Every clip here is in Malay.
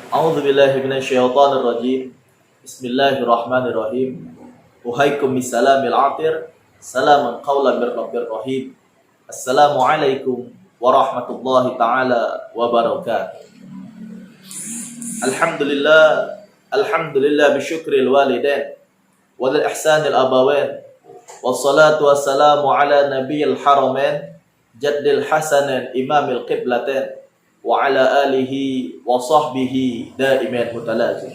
A'udzu billahi minasyaitonir rajim. Bismillahirrahmanirrahim. Uhaikum bisalamil atir. Salamun qaulan mir rabbir rahim. Assalamualaikum warahmatullahi taala wabarakatuh. Alhamdulillah bisyukril walidain wal ihsanil abawain. Wassalatu wassalamu ala nabiyil haramain jaddil hasanin imamil qiblatain wa ala alihi wa sahbihi daiman mutalazim.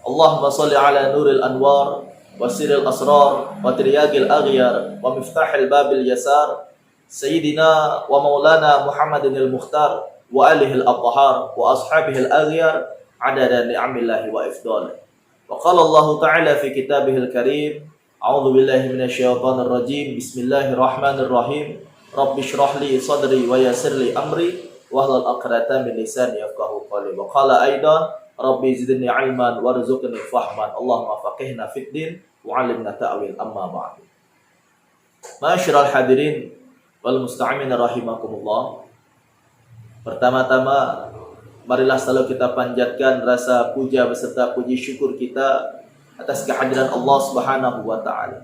Allahumma salli ala nuril anwar wa sirril asrar wa tiryagil aghyar wa miftahil babil yasar sayyidina wa maulana Muhammadin al-Mukhtar wa alihi al-athhar wa ashabihi al-aghyar adada ni'amillahi wa ifdal. Wa qala Allah ta'ala fi kitabihil karim, a'udzu billahi minasyaitonir rajim. Bismillahirrahmanirrahim. Rabbi shrah li sadri wa yassir li amri wahlul 'uqdatam min lisani yafqahu qawli. Wa qala aidan rabbi zidni 'ilman warzuqni fahman. Allahumma faqihna fid din wa 'allimna ta'wil, amma ba'du. Ma'asyiral hadirin wal musta'min rahimakumullah. Pertama-tama marilah selalu kita panjatkan rasa puja beserta puji syukur kita atas kehadiran Allah Subhanahu wa taala.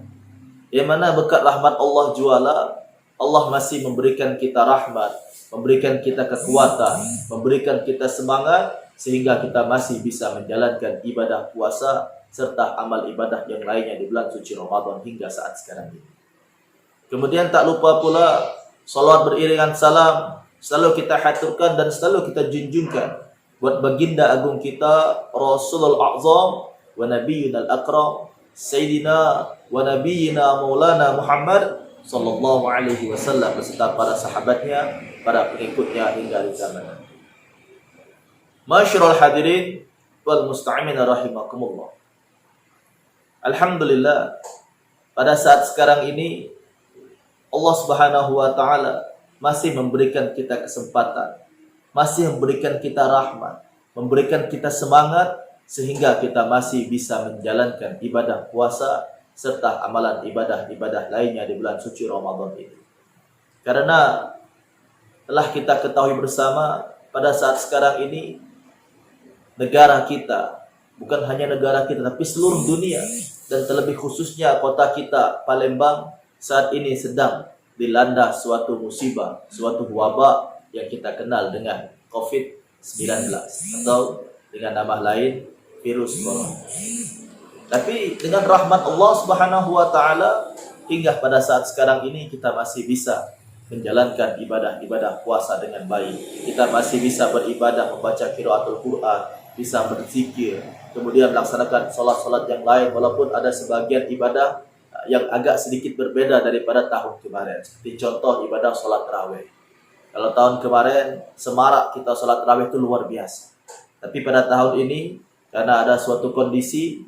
Yang mana berkat rahmat Allah juala, Allah masih memberikan kita rahmat, memberikan kita kekuatan, memberikan kita semangat sehingga kita masih bisa menjalankan ibadah puasa serta amal ibadah yang lainnya di bulan suci Ramadan hingga saat sekarang ini. Kemudian tak lupa pula salawat beriringan salam selalu kita haturkan dan selalu kita junjungkan buat baginda agung kita Rasulul A'zam wa Nabiyyunal Akram Sayyidina wa Nabiyyina Maulana Muhammad sallallahu alaihi wasallam beserta para sahabatnya, para pengikutnya hingga zaman. Masyarul hadirin wal musta'min rahimakumullah. Alhamdulillah, pada saat sekarang ini Allah Subhanahu wa taala masih memberikan kita kesempatan, masih memberikan kita rahmat, memberikan kita semangat sehingga kita masih bisa menjalankan ibadah puasa serta amalan ibadah-ibadah lainnya di bulan suci Ramadan ini. Karena telah kita ketahui bersama pada saat sekarang ini negara kita, bukan hanya negara kita tapi seluruh dunia dan terlebih khususnya kota kita Palembang saat ini sedang dilanda suatu musibah, suatu wabak yang kita kenal dengan COVID-19 atau dengan nama lain virus corona. Tapi dengan rahmat Allah Subhanahu wa taala hingga pada saat sekarang ini kita masih bisa menjalankan ibadah-ibadah puasa dengan baik. Kita masih bisa beribadah membaca qiraatul Quran, bisa berzikir, kemudian melaksanakan salat-salat yang lain walaupun ada sebagian ibadah yang agak sedikit berbeda daripada tahun kemarin. Seperti contoh ibadah salat tarawih. Kalau tahun kemarin semarak kita salat tarawih itu luar biasa. Tapi pada tahun ini karena ada suatu kondisi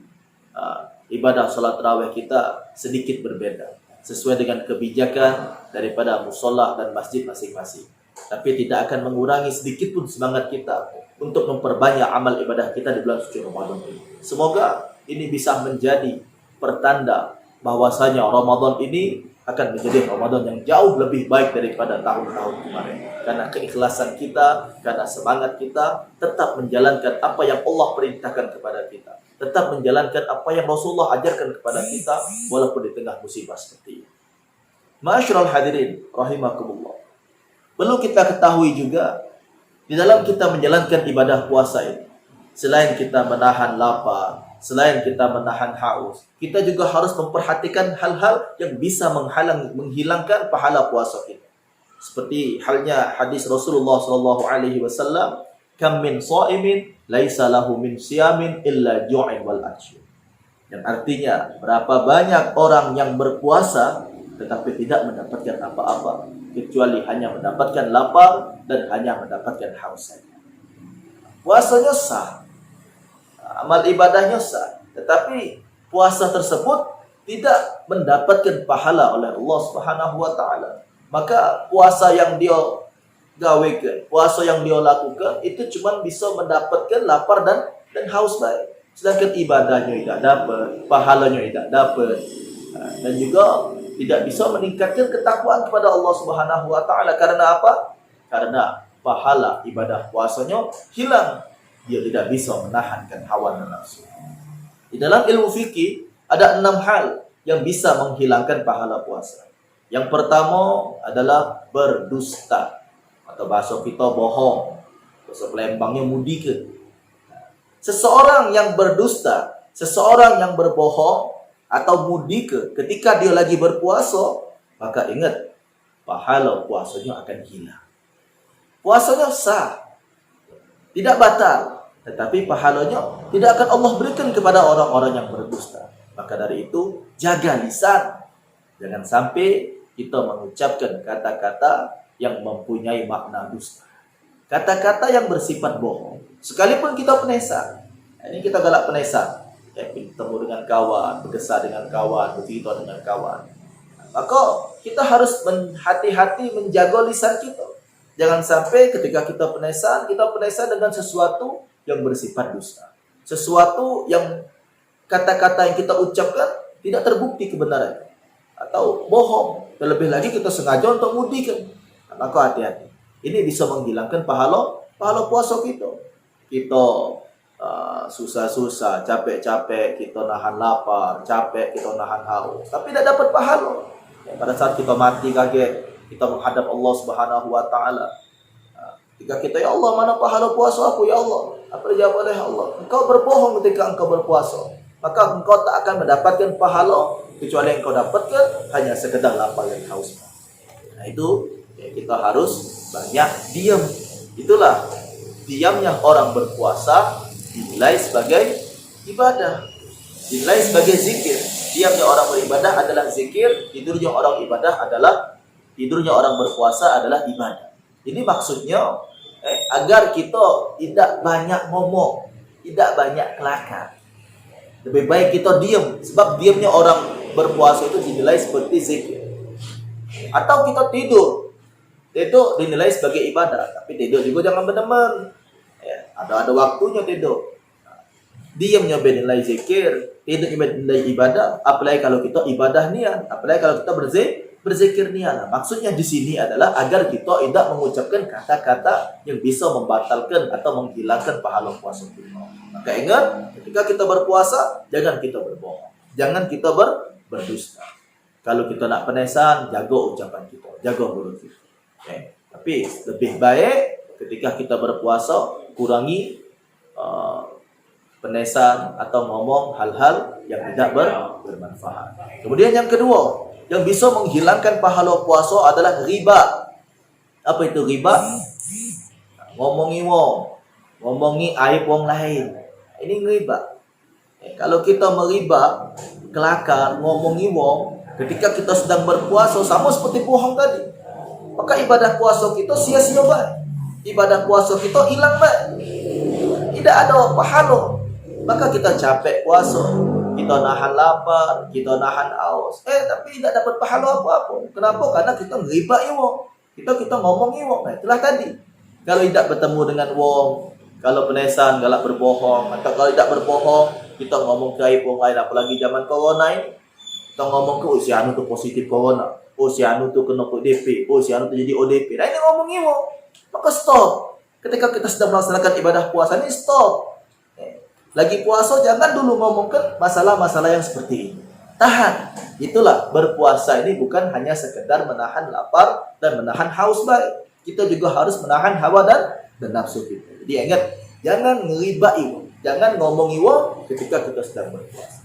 ibadah salat tarawih kita sedikit berbeda sesuai dengan kebijakan daripada musholla dan masjid masing-masing. Tapi tidak akan mengurangi sedikit pun semangat kita untuk memperbanyak amal ibadah kita di bulan suci Ramadan ini. Semoga ini bisa menjadi pertanda bahwasanya Ramadan ini akan menjadi Ramadan yang jauh lebih baik daripada tahun-tahun kemarin. Karena keikhlasan kita, karena semangat kita tetap menjalankan apa yang Allah perintahkan kepada kita. Tetap menjalankan apa yang Rasulullah ajarkan kepada kita walaupun di tengah musibah seperti ini. Ma'asyiral hadirin rahimakumullah. Perlu kita ketahui juga di dalam kita menjalankan ibadah puasa ini, selain kita menahan lapar, selain kita menahan haus, kita juga harus memperhatikan hal-hal yang bisa menghilangkan pahala puasa kita. Seperti halnya hadis Rasulullah sallallahu alaihi wasallam, "Kam min shaimin laisa lahu min siyamin illa ju'in wal atsy." Yang artinya, berapa banyak orang yang berpuasa tetapi tidak mendapatkan apa-apa kecuali hanya mendapatkan lapar dan hanya mendapatkan haus saja. Puasanya sah, amal ibadahnya sah, tetapi puasa tersebut tidak mendapatkan pahala oleh Allah Subhanahu wa taala. Maka puasa yang dia gawekan, puasa yang dia lakukan itu cuma bisa mendapatkan lapar dan haus baik. Sedangkan ibadahnya tidak dapat, pahalanya tidak dapat, dan juga tidak bisa meningkatkan ketakwaan kepada Allah Subhanahu wa taala. Karena apa? Karena pahala ibadah puasanya hilang. dia tidak bisa menahankan hawa dan nafsu. Di dalam ilmu fikih ada 6 hal yang bisa menghilangkan pahala puasa. Yang pertama adalah berdusta, atau bahasa kita bohong, bahasa Palembangnya mudika. Seseorang yang berdusta, seseorang yang berbohong atau mudika ketika dia lagi berpuasa, maka ingat, pahala puasanya akan hilang. Puasanya sah, tidak batal, tetapi pahalanya tidak akan Allah berikan kepada orang-orang yang berdusta. Maka dari itu, jaga lisan. Jangan sampai kita mengucapkan kata-kata yang mempunyai makna dusta. Kata-kata yang bersifat bohong. Sekalipun kita penesan. Ini kita galak penesan. Bertemu dengan kawan, bergesah dengan kawan, bercerita dengan kawan. Maka kita harus hati-hati menjaga lisan kita. Jangan sampai ketika kita penesan dengan sesuatu yang bersifat dusta. Sesuatu yang kata-kata yang kita ucapkan tidak terbukti kebenarannya. Atau bohong. Terlebih lagi kita sengaja untuk mudikan. Maka hati-hati. Ini bisa menghilangkan pahala puasa kita. Kita susah-susah, capek-capek, kita nahan lapar, capek, kita nahan haus. Tapi tidak dapat pahala. Pada saat kita mati kaget, kita menghadap Allah Subhanahu wa Ta'ala. Ketika kita, ya Allah, mana pahala puasa aku, ya Allah? Apa dijawab oleh Allah? Engkau berbohong ketika engkau berpuasa, maka engkau tak akan mendapatkan pahala, kecuali yang engkau dapatkan hanya sekedar lapar dan haus. Nah itu, ya, kita harus banyak diam. Itulah diamnya orang berpuasa dinilai sebagai ibadah, dinilai sebagai zikir. Diamnya orang beribadah adalah zikir, tidurnya orang berpuasa adalah ibadah. Ini maksudnya agar kita tidak banyak ngomong, tidak banyak kelakar. Lebih baik kita diam, sebab diamnya orang berpuasa itu dinilai seperti zikir. Atau kita tidur, itu dinilai sebagai ibadah, tapi tidur juga jangan benar-benar. Ada waktunya tidur. Diamnya bernilai zikir, tidurnya bernilai ibadah. Apalagi kalau kita ibadah niat, apalagi kalau kita berzikir niat. Maksudnya di sini adalah agar kita tidak mengucapkan kata-kata yang bisa membatalkan atau menghilangkan pahala puasa kita. Maka ingat, ketika kita berpuasa, jangan kita berbohong, jangan kita berdusta. Kalau kita nak penesan, jaga ucapan kita, jaga mulut kita. Tapi lebih baik ketika kita berpuasa, kurangi penesan atau ngomong hal-hal yang tidak bermanfaat. Kemudian yang kedua, yang bisa menghilangkan pahala puasa adalah riba. Apa itu riba? Ngomongi wong, ngomongi aib wong lain. Ini riba. Kalau kita meriba, kelakar, ngomongi wong ketika kita sedang berpuasa, sama seperti bohong tadi. Maka ibadah puasa kita sia-sia baik. Ibadah puasa kita hilang baik. Tidak ada pahala. Maka kita capek puasa, kita nahan lapar, kita nahan haus, tapi tidak dapat pahala apa-apa. Kenapa? Karena kita ngeribai wong, kita ngomongi wong. Nah, itulah tadi. Kalau tidak bertemu dengan wong, kalau penesan, galak berbohong, atau kalau tidak berbohong, kita ngomong ke aib wong lain. Apalagi zaman corona ini, kita ngomong ke si anu tuh positif corona, si anu tuh kena ODP, si anu tuh jadi ODP. Nah ini ngomongi wong, maka stop. Ketika kita sedang melaksanakan ibadah puasa ini, stop. Lagi puasa jangan dulu ngomongkan masalah-masalah yang seperti ini. Tahan. Itulah berpuasa ini bukan hanya sekedar menahan lapar dan menahan haus baik. Kita juga harus menahan hawa dan nafsu kita. Jadi ingat, jangan ngeribai, jangan ngomongi wong ketika kita sedang berpuasa.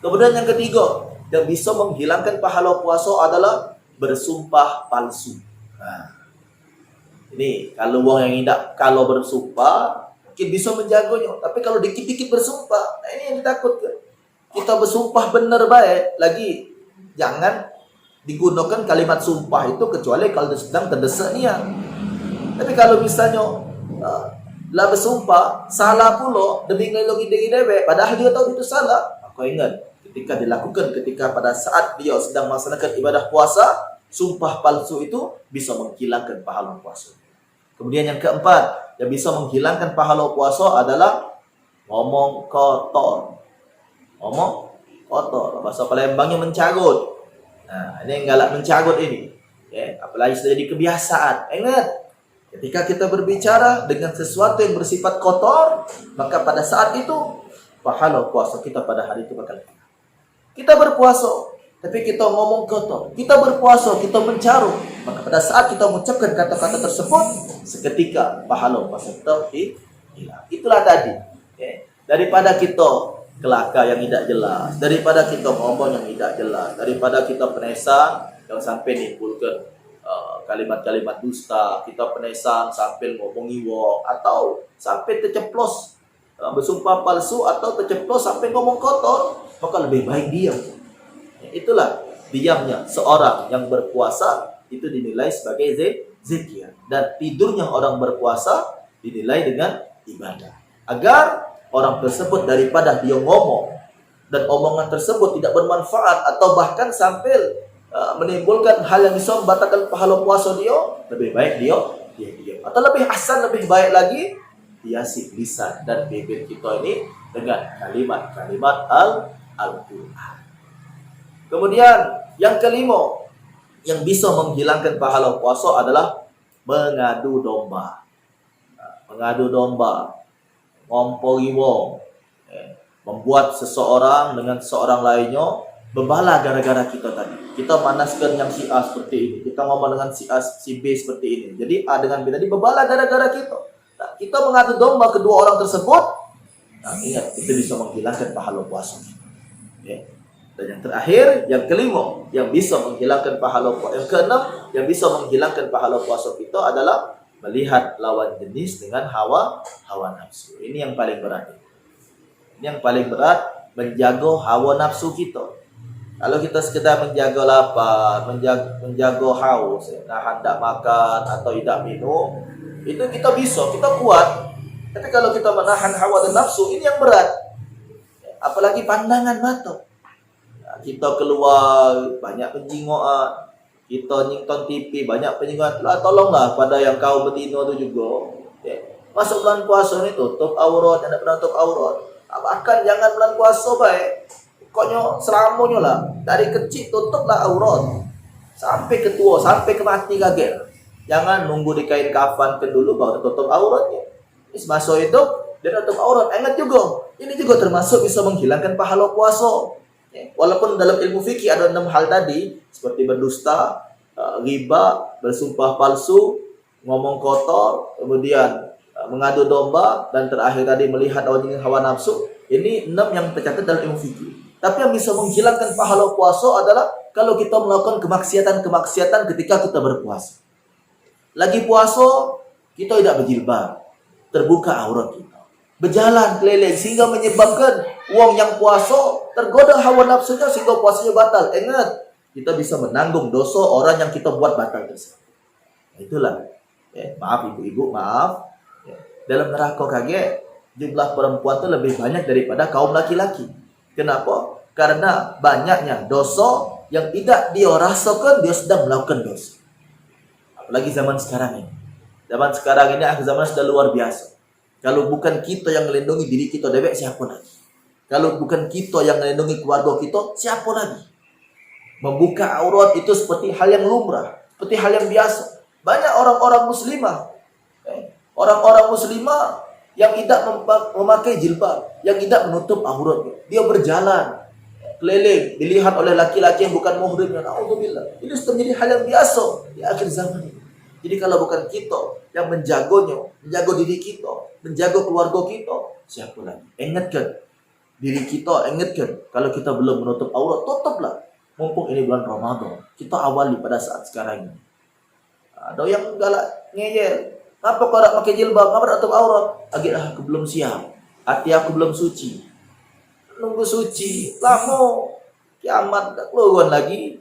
Kemudian yang ketiga, yang bisa menghilangkan pahala puasa adalah bersumpah palsu. Nah, ini kalau wong yang tidak kalau bersumpah mungkin bisa menjaganya, tapi kalau dikit-dikit bersumpah, nah ini yang ditakutkan. Kita bersumpah benar baik, lagi jangan digunakan kalimat sumpah itu kecuali kalau sedang terdesak niat. Tapi kalau misalnya lah bersumpah salah pula demi ngelongi diri dewe, padahal dia tahu itu salah, maka ingat ketika dilakukan ketika pada saat dia sedang melaksanakan ibadah puasa, sumpah palsu itu bisa menghilangkan pahala puasa. Kemudian yang keempat, yang bisa menghilangkan pahala puasa adalah ngomong kotor. Ngomong kotor, bahasa Palembangnya mencagut. Nah, ini yang galak mencagut ini. Apalagi sudah jadi kebiasaan. Ingat, Ketika kita berbicara dengan sesuatu yang bersifat kotor, maka pada saat itu pahala puasa kita pada hari itu bakal hilang. Kita berpuasa, tapi kita ngomong kotor. Kita berpuasa, kita mencarut. Maka pada saat kita mengucapkan kata-kata tersebut, seketika pahala puasa kita hilang. Itulah tadi. Daripada kita kelakar yang tidak jelas, daripada kita ngomong yang tidak jelas, daripada kita penesan yang sampai nimbulkan kalimat-kalimat dusta, kita penesan sambil ngomongi wong, atau sampai terceplos bersumpah palsu, atau terceplos sampai ngomong kotor, maka lebih baik diam. Itulah diamnya seorang yang berpuasa itu dinilai sebagai zikir, dan tidurnya orang berpuasa dinilai dengan ibadah. Agar orang tersebut daripada dia ngomong dan omongan tersebut tidak bermanfaat, atau bahkan sampai menimbulkan hal yang bisa membatalkan pahala puasa dia, lebih baik dia diam. Atau lebih ahsan, lebih baik lagi, hiasi lisan dan bibir kita ini dengan kalimat-kalimat Al-Quran. Kemudian yang kelima yang bisa menghilangkan pahala puasa adalah mengadu domba. Mengadu domba, ngompori wong, membuat seseorang dengan seorang lainnya berbalah gara-gara kita tadi. Kita manaskan yang si A seperti ini, kita ngomong dengan si A, si B seperti ini. Jadi A dengan B tadi berbalah gara-gara kita. Nah, kita mengadu domba kedua orang tersebut. Nah, ingat, itu bisa menghilangkan pahala puasa. Dan yang terakhir, yang kelima, yang bisa menghilangkan pahala puasa, yang keenam, yang bisa menghilangkan pahala puasa kita adalah melihat lawan jenis dengan hawa nafsu. Ini yang paling berat. Ini yang paling berat, menjaga hawa nafsu kita. Kalau kita sekedar menjaga lapar, menjaga haus, nahan tak makan atau tidak minum, itu kita bisa, kita kuat. Tapi kalau kita menahan hawa dan nafsu, ini yang berat. Apalagi pandangan mata. Kita keluar banyak penjingoan, kita nyington TV banyak penjingoan. Tolonglah pada yang kaum betina itu juga. Masuk bulan puasa ini tutup aurat, yang tidak pernah tutup aurat. Bahkan jangan bulan puasa baik. Pokoknya selamanya lah, dari kecil tutuplah aurat sampai ke tua, sampai ke mati kaget. Jangan nunggu di kain kafan ke dulu baru tutup auratnya. Ini semasa itu dia tutup aurat. Ingat juga, ini juga termasuk bisa menghilangkan pahala puasa. Walaupun dalam ilmu fikih ada 6 hal tadi, seperti berdusta, riba, bersumpah palsu, ngomong kotor, kemudian mengadu domba, dan terakhir tadi melihat hawa nafsu. Ini 6 yang tercatat dalam ilmu fikih. Tapi yang bisa menghilangkan pahala puasa adalah kalau kita melakukan kemaksiatan ketika kita berpuasa. Lagi puasa, kita tidak berjilbab, terbuka aurat kita, berjalan keliling sehingga menyebabkan wong yang puasa tergoda hawa nafsunya sehingga puasanya batal. Ingat, kita bisa menanggung dosa orang yang kita buat batal tersebut. Itulah. Maaf ibu-ibu, maaf. Dalam neraka kaget, jumlah perempuan itu lebih banyak daripada kaum laki-laki. Kenapa? Karena banyaknya dosa yang tidak dia rasakan, dia sedang melakukan dosa. Apalagi zaman sekarang ini. Zaman sekarang ini, zaman sudah luar biasa. Kalau bukan kita yang melindungi diri kita, dewek siapa lagi? Kalau bukan kita yang melindungi keluarga kita, siapa lagi? Membuka aurat itu seperti hal yang lumrah, seperti hal yang biasa. Banyak orang-orang muslimah, orang-orang muslimah yang tidak memakai jilbab, yang tidak menutup auratnya. Dia berjalan keliling, dilihat oleh laki-laki yang bukan muhrimnya. Alhamdulillah. Ini sudah menjadi hal yang biasa di akhir zaman ini. Jadi kalau bukan kita yang menjaganya, menjaga diri kita, menjaga keluarga kita, siapa lagi? Ingatkan diri kita, ingatkan kalau kita belum menutup aurat, tutuplah. Mumpung ini bulan Ramadan, kita awali pada saat sekarang ini. Ada yang galak, ngeyel. Kenapa kau tak pakai jilbab? Kenapa tak tutup aurat? Agaklah aku belum siap. Hati aku belum suci. Nunggu suci, lama. Kiamat tak keluar lagi.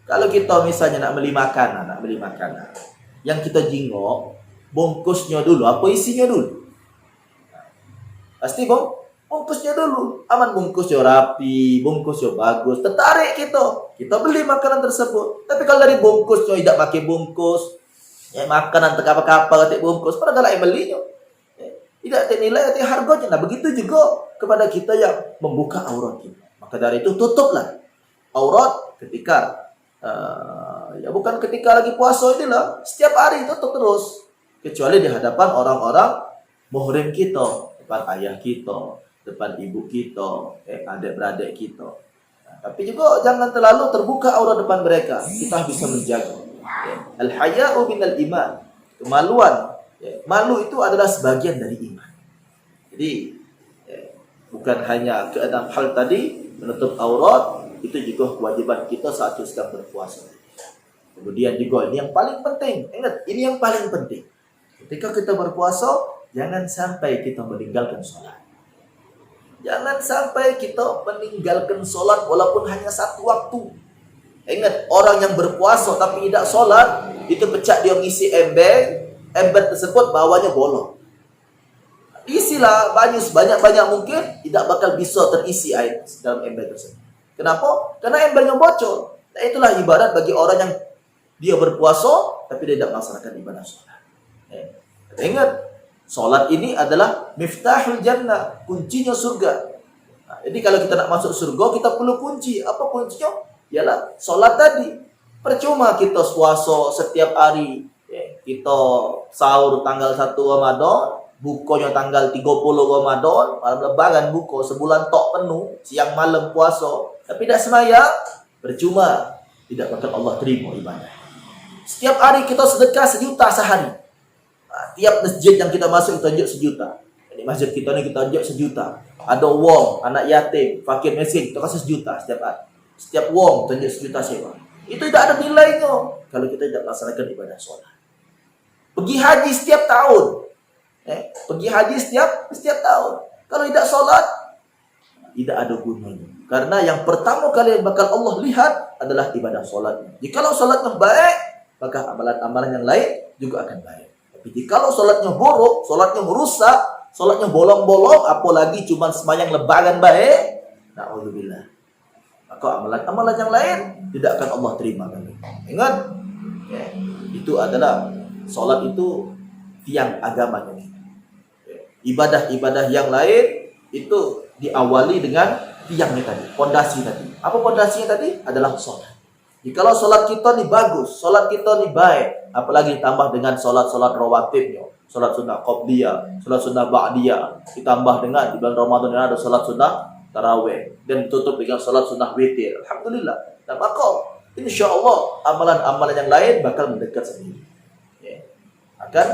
Kalau kita misalnya nak beli makanan, yang kita jingok, bungkusnya dulu, apa isinya dulu? Pasti bungkusnya dulu. Aman bungkusnya rapi, bungkusnya bagus. Tertarik kita beli makanan tersebut. Tapi kalau dari bungkusnya tidak pakai bungkus, makanan terkapa-kapa ketik bungkus, pada galak yang belinya. Tidak nilai, tidak harganya. Nah begitu juga kepada kita yang membuka aurat kita. Maka dari itu tutuplah aurat ketika Ya bukan ketika lagi puasa inilah, setiap hari itu terus. Kecuali di hadapan orang-orang muhrim kita, depan ayah kita, depan ibu kita, adik-beradik kita. Nah, tapi juga jangan terlalu terbuka aurat depan mereka. Kita bisa menjaga. Ya. Al-haya'u minal iman. Kemaluan. Ya. Malu itu adalah sebagian dari iman. Jadi bukan hanya keenam hal tadi, menutup aurat, itu juga kewajiban kita saat kita sedang berpuasa. Kemudian juga ini yang paling penting. Ingat, ini yang paling penting. Ketika kita berpuasa, jangan sampai kita meninggalkan sholat. Jangan sampai kita meninggalkan sholat walaupun hanya satu waktu. Ingat, orang yang berpuasa tapi tidak sholat, itu pecah dia ngisi ember tersebut bawahnya bolong. Isilah sebanyak-banyak mungkin, tidak bakal bisa terisi air dalam ember tersebut. Kenapa? Karena embernya bocor. Nah, itulah ibarat bagi orang yang dia berpuasa tapi dia tidak melaksanakan ibadah sholat. Ingat, sholat ini adalah miftahul jannah, kuncinya surga. Nah, jadi kalau kita nak masuk surga, kita perlu kunci. Apa kuncinya? Ialah sholat tadi. Percuma kita puasa setiap hari. Kita sahur tanggal 1 Ramadan, bukanya tanggal 30 Ramadan, malam lebaran buka, sebulan tok penuh, siang malam puasa, tapi tidak sembahyang, percuma, tidak bakal Allah terima ibadah. Setiap hari kita sedekah 1 juta sehari. Nah, tiap masjid yang kita masuk kita tunjuk 1 juta. Jadi masjid kita ni kita tunjuk 1 juta. Ada wong, anak yatim, fakir miskin, kita kasih 1 juta setiap hari. Setiap wong tunjuk 1 juta sewa. Itu tidak ada nilainya kalau kita tidak melaksanakan ibadah sholat. Pergi haji setiap tahun. Pergi haji setiap tahun. Kalau tidak sholat, tidak ada gunanya. Karena yang pertama kali yang bakal Allah lihat adalah ibadah sholatnya. Jikalau sholatnya baik, maka amalan-amalan yang lain juga akan baik. Tapi jikalau sholatnya buruk, sholatnya merusak, sholatnya bolong-bolong, apalagi cuma sembahyang lebaran baik, na'udzubillah, maka amalan-amalan yang lain tidak akan Allah terima. Ingat, itu adalah sholat itu tiang agamanya. Ibadah-ibadah yang lain itu diawali dengan tiangnya tadi, pondasi tadi. Apa pondasinya tadi? Adalah sholat. Jikalau sholat kita ni bagus, sholat kita ni baik, apalagi ditambah dengan sholat-sholat rawatibnya, sholat sunnah qabliyah, sholat sunnah ba'diyah, ditambah dengan di bulan Ramadan ada sholat sunnah tarawih, dan ditutup dengan sholat sunnah witir. Alhamdulillah. Dan maka insya Allah amalan-amalan yang lain bakal mendekat sendiri, akan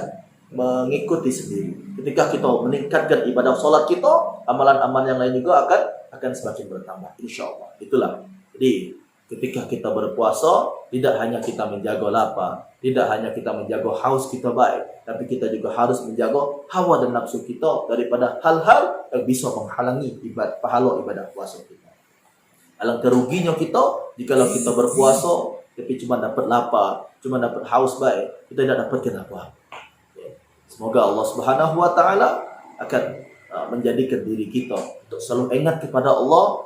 mengikuti sendiri. Ketika kita meningkatkan ibadah sholat kita, amalan-amalan yang lain juga akan semakin bertambah, insya Allah. Itulah. Jadi ketika kita berpuasa, tidak hanya kita menjaga lapar, tidak hanya kita menjaga haus kita baik, tapi kita juga harus menjaga hawa dan nafsu kita daripada hal-hal yang bisa menghalangi pahala ibadah puasa kita. Alangkah ruginya kita jikalau kita berpuasa tapi cuma dapat lapar, cuma dapat haus baik, kita tidak dapatkan apa-apa. Semoga Allah Subhanahu wa taala akan menjadikan diri kita untuk selalu ingat kepada Allah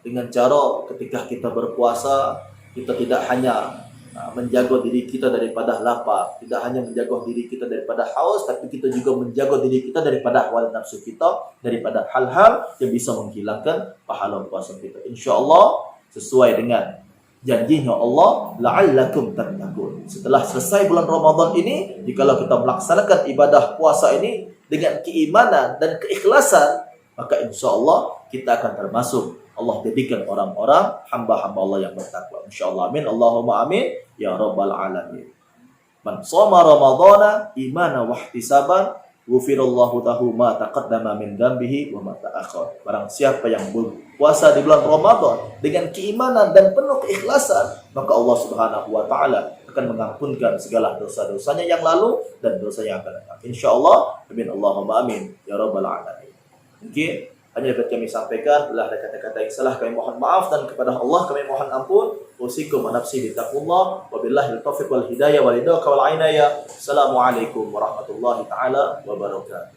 dengan cara ketika kita berpuasa, kita tidak hanya menjaga diri kita daripada lapar, tidak hanya menjaga diri kita daripada haus, tapi kita juga menjaga diri kita daripada hawa nafsu kita, daripada hal-hal yang bisa menghilangkan pahala puasa kita. Insya-Allah sesuai dengan janjinya Allah, la'allakum tattaqun. Setelah selesai bulan Ramadan ini, jikalau kita melaksanakan ibadah puasa ini dengan keimanan dan keikhlasan, maka insya-Allah kita akan termasuk Allah jadikan orang-orang hamba-hamba Allah yang bertakwa. Insyaallah. Amin. Allahumma amin ya rabbal alamin. Man shoma ramadhana imanan wa ihtisaban, ghufirallahu lahu ma taqaddama min dhanbihi wa ma ta'akhkhar. Barang siapa yang berpuasa di bulan Ramadan dengan keimanan dan penuh keikhlasan, maka Allah Subhanahu wa taala akan mengampunkan segala dosa-dosanya yang lalu dan dosa yang akan datang. Insyaallah. Amin. Allahumma amin ya rabbal alamin. Mungkin hanya dapat kami sampaikan, bila ada kata-kata yang salah kami mohon maaf, dan kepada Allah kami mohon ampun. Usikum wa nafsi bitaqullah, wabillahi taufiq wal hidayah wal hidayah wal inayah. Assalamualaikum warahmatullahi taala wabarakatuh.